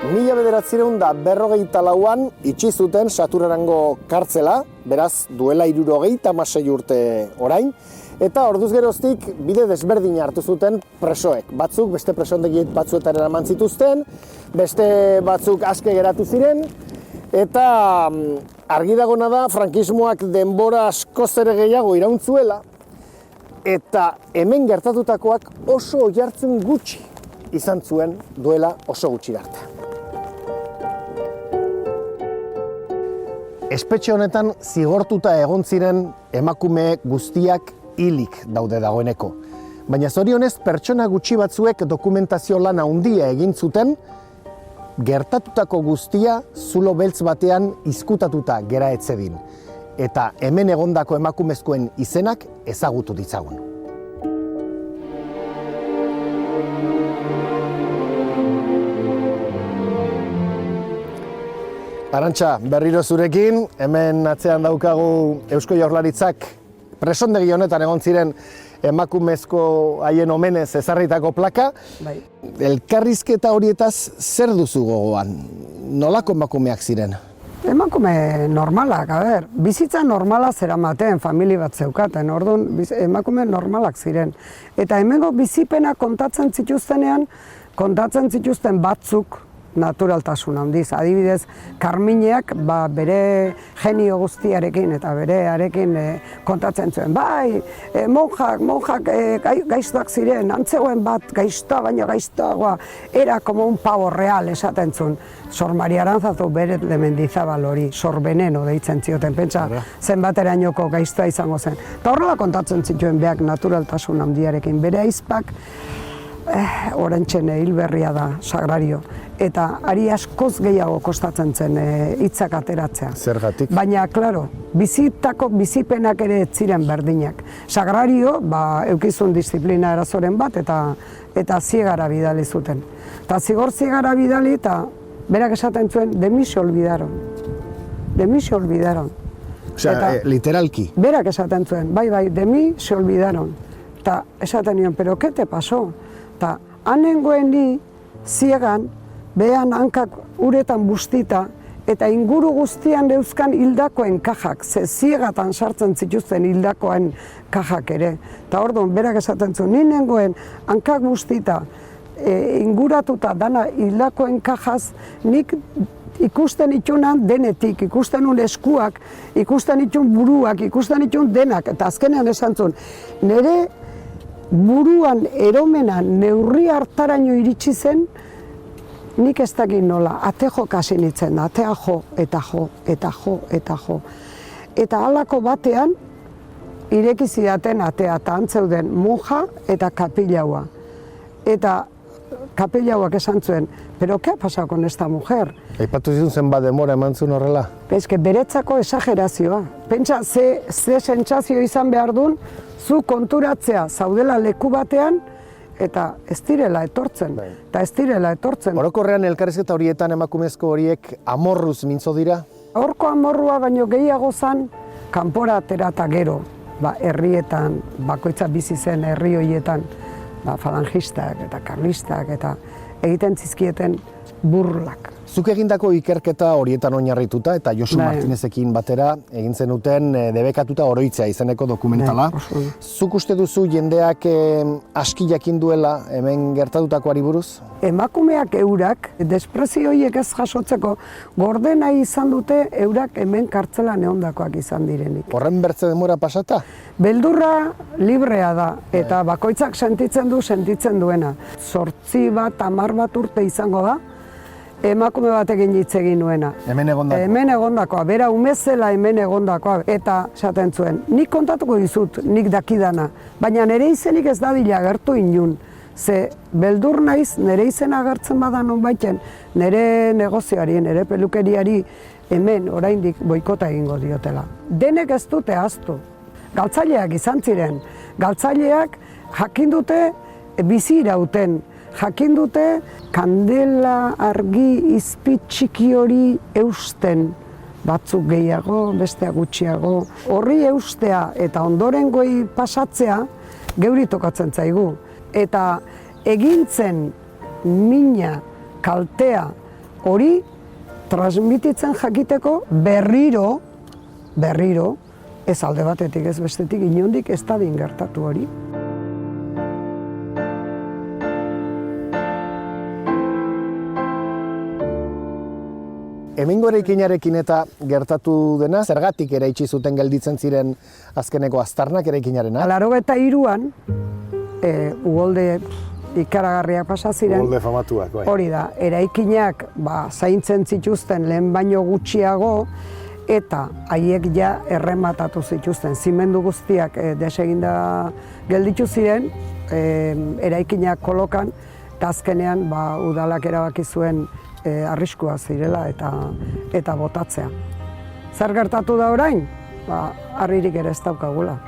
1954an itxi zuten Saturarango kartzela, beraz duela 76 urte orain, eta orduz geroztik bide desberdina hartu zuten presoek. Batzuk beste presondegi batzuetan eraman zituzten, beste batzuk aske geratu ziren, eta argi dagona da frankismoak denbora askoz ere gehiago iraun zuela, eta hemen gertatutakoak oso oihartzun gutxi izan zuen duela oso gutxi arte. Espetxe honetan zigortuta egon ziren emakume guztiak hilik daude dagoeneko. Baina zorionez pertsona gutxi batzuek dokumentazio lan handia egin zuten, gertatutako guztia zulo beltz batean izkutatuta gera etzedin, eta hemen egondako emakumezkoen izenak ezagutu ditzagun. Arantxa, berriro zurekin, hemen atzean daukagu Eusko Jaurlaritzak presondegi honetan egon ziren emakumezko haien omenez ezarritako plaka. Bai. Elkarrizketa horietaz zer duzu gogoan? Nolako emakumeak ziren? Emakume normalak, bizitza normala zeramaten, famili bat zeukaten, orduan emakume normalak ziren. Eta hemengo bizipena kontatzen zituztenean, kontatzen zituzten batzuk naturaltasun handiz. Adibidez, Karmineak bere genio guztiarekin eta berearekin kontatzen zuen. Bai, monjak gaiztoak ziren, antzegoen bat gaiztoa, baina gaiztoagoa, era como un pavo real esaten zuen. Sor Maria Aranzazu bere de Mendizabal hori, Sor Veneno deitzen zioten, pentsa zenbaterainoko gaiztoa izango zen. Eta horrela kontatzen zituen beak naturaltasun handiarekin. Bere aizpak, orentxene hilberria da, Sagrario. Eta ari askoz gehiago kostatzen zen hitzak ateratzea. Zergatik? Baina, klaro, bizipenak ere ez ziren berdinak. Sagrario, eukizun disiplina erazoren bat, eta ziegara bidali zuten. Eta zigor ziegara bidali, eta berak esaten zuen, de mi se olvidaron. De mi se olvidaron. Osea, literalki? Berak esaten zuen, bai, de mi se olvidaron. Eta esaten nion, pero ¿qué te pasó? Eta hanengoen ni ziegan, behan hankak uretan bustita, eta inguru guztian euskan hildakoen kajak, ze ziegatan sartzen zituzten hildakoen kajak ere. Eta orduan, berak esaten zuen, ni nengoen hankak bustita, inguratuta dana hildakoen kajaz, nik ikusten itunan denetik, ikusten un eskuak, ikusten itun buruak, ikusten itun denak, eta azkenean esan zuen, nire buruan eromenan neurri hartaraino iritsi zen, nik ez dakit nola, ate jo kasi nintzen, atea jo, eta jo, eta jo, eta jo. Eta halako batean, ireki zidaten atea, eta antzeuden monja eta kapilaua. Eta kapilauak esan zuen, pero ¿qué ha pasado con esta mujer? Aipatu zizun zenbat demora eman zuen horrela? Eske beretzako esagerazioa. Pentsa, ze sentsazio izan behar duen, zu konturatzea zaudela leku batean, eta ez direla etortzen, eta ez direla etortzen. Orokorrean elkarrizketa horietan emakumezko horiek amorruz mintzo dira? Horko amorrua baino gehiago zen, kanpora atera eta gero, herrietan, bakoitza bizi zen herri horietan, falangistak eta karlistak eta egiten zizkieten burlak. Zuk egindako ikerketa horietan oinarrituta eta Josu Martinezekin batera egin zenuten debekatuta oroitzea izeneko dokumentala. Zuk uste duzu jendeak aski jakin duela hemen gertatutakoari buruz? Emakumeak eurak, desprezio horiek ez jasotzeko, gorde nahi izan dute eurak hemen kartzelan egondakoak izan direnik. Horren bertze denbora pasata? Beldurra librea da, eta bakoitzak sentitzen duena. 8 bat, 10 bat urte izango da, emakume batekin hitz egin nuena. Hemen egondakoa? Hemen egondakoa, bera umezela hemen egondakoa. Eta esaten zuen, nik kontatuko dizut, nik dakidana, baina nire izenik ez dadila agertu inun. Ze beldur naiz, nire izena agertzen bada nonbaiten, nire negozioari, nire pelukeriari hemen oraindik boikota egingo diotela. Denek ez dute ahaztu. Galtzaileak izan ziren. Galtzaileak jakin dute bizi irauten. Jakin dute kandela argi izpi txiki hori eusten. Batzuk gehiago, besteak gutxiago. Horri eustea eta ondorengoi pasatzea geuri tokatzen zaigu. Eta egintzen mina, kaltea hori transmititzen jakiteko berriro, ez alde batetik ez bestetik inondik ez da gertatu hori. Hemengo eraikinarekin eta gertatu dena, zergatik eraitsi zuten gelditzen ziren azkeneko aztarnak eraikinarena? 83an, uholde ikaragarriak pasa ziren. Uholde famatuak, bai. Hori da, eraikinak zaintzen zituzten lehen baino gutxiago, eta haiek ja errematatu zituzten. Zimendu guztiak deseginda gelditu ziren, eraikinak kolokan, eta azkenean udalak erabaki zuen arriskua zirela eta botatzea. Zer gertatu da orain? Harririk ere ez daukagula.